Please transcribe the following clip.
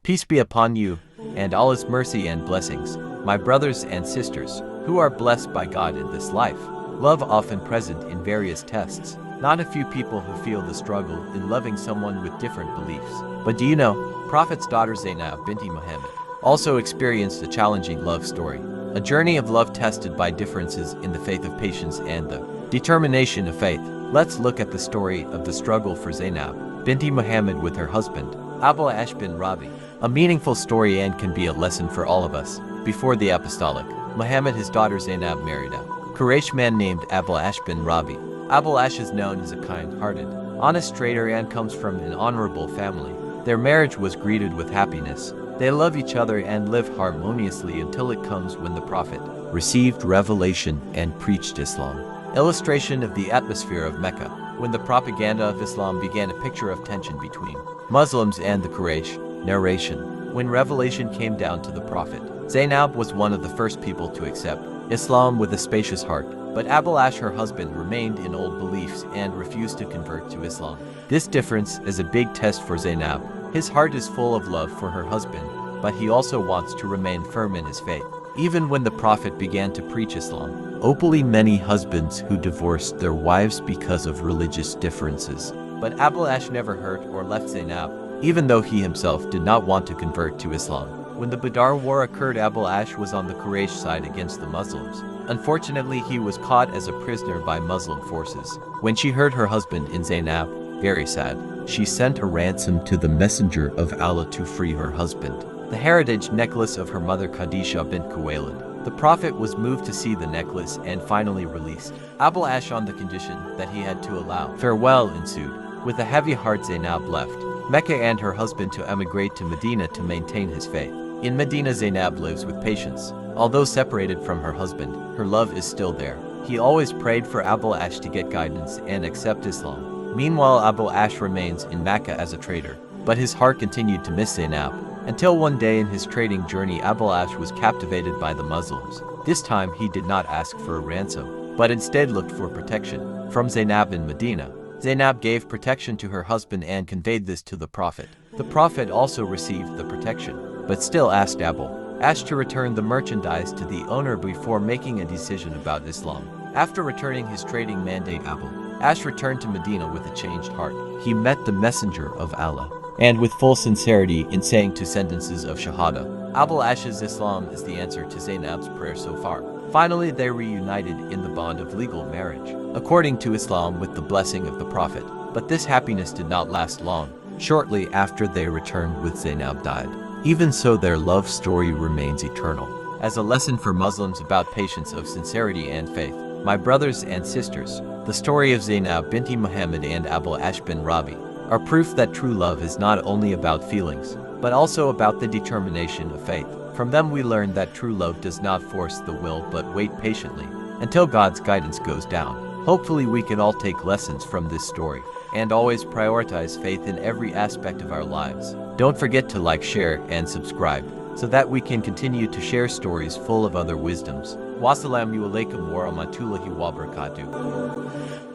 Peace be upon you, and Allah's mercy and blessings, my brothers and sisters, who are blessed by God in this life. Love often present in various tests. Not a few people who feel the struggle in loving someone with different beliefs. But do you know, Prophet's daughter Zainab bint Muhammad also experienced a challenging love story. A journey of love tested by differences in the faith of patience and the determination of faith. Let's look at the story of the struggle for Zainab bint Muhammad with her husband, Abu Ash bin Rabi. A meaningful story and can be a lesson for all of us. Before the apostolic, Muhammad his daughter Zainab married a Quraysh man named Abu Ash bin Rabi. Abu Ash is known as a kind-hearted, honest trader and comes from an honorable family. Their marriage was greeted with happiness. They love each other and live harmoniously until it comes when the Prophet received revelation and preached Islam. Illustration of the atmosphere of Mecca. When the propaganda of Islam began, a picture of tension between Muslims and the Quraysh. Narration. When revelation came down to the Prophet, Zainab was one of the first people to accept Islam with a spacious heart. But Abu Ash, her husband, remained in old beliefs and refused to convert to Islam. This difference is a big test for Zainab. His heart is full of love for her husband, but he also wants to remain firm in his faith. Even when the Prophet began to preach Islam, openly many husbands who divorced their wives because of religious differences. But Abu Ash never hurt or left Zainab, even though he himself did not want to convert to Islam. When the Badr War occurred, Abu Ash was on the Quraysh side against the Muslims. Unfortunately, he was caught as a prisoner by Muslim forces. When she heard her husband in Zainab, very sad, she sent a ransom to the Messenger of Allah to free her husband. The heritage necklace of her mother Khadija bint Khuwaylid. The Prophet was moved to see the necklace and finally released Abu Ash on the condition that he had to allow. Farewell ensued. With a heavy heart, Zainab left Mecca and her husband to emigrate to Medina to maintain his faith. In Medina, Zainab lives with patience. Although separated from her husband, her love is still there. He always prayed for Abu Ash to get guidance and accept Islam. Meanwhile, Abu Ash remains in Mecca as a trader, but his heart continued to miss Zainab. Until one day in his trading journey, Abu Ash was captivated by the Muslims. This time he did not ask for a ransom, but instead looked for protection from Zainab in Medina. Zainab gave protection to her husband and conveyed this to the Prophet. The Prophet also received the protection, but still asked Abu Ash to return the merchandise to the owner before making a decision about Islam. After returning his trading mandate, Abu Ash returned to Medina with a changed heart. He met the Messenger of Allah, and with full sincerity in saying two sentences of Shahada. Abu Ash's Islam is the answer to Zainab's prayer so far. Finally, they reunited in the bond of legal marriage, according to Islam, with the blessing of the Prophet. But this happiness did not last long. Shortly after they returned with, Zainab died. Even so, their love story remains eternal. As a lesson for Muslims about patience, of sincerity and faith, my brothers and sisters, the story of Zainab bint Muhammad and Abu Ash bin Rabi are proof that true love is not only about feelings, but also about the determination of faith. From them we learn that true love does not force the will but wait patiently until God's guidance goes down. Hopefully we can all take lessons from this story and always prioritize faith in every aspect of our lives. Don't forget to like, share, and subscribe so that we can continue to share stories full of other wisdoms. Wassalamu alaikum wa rahmatullahi wa barakatuh.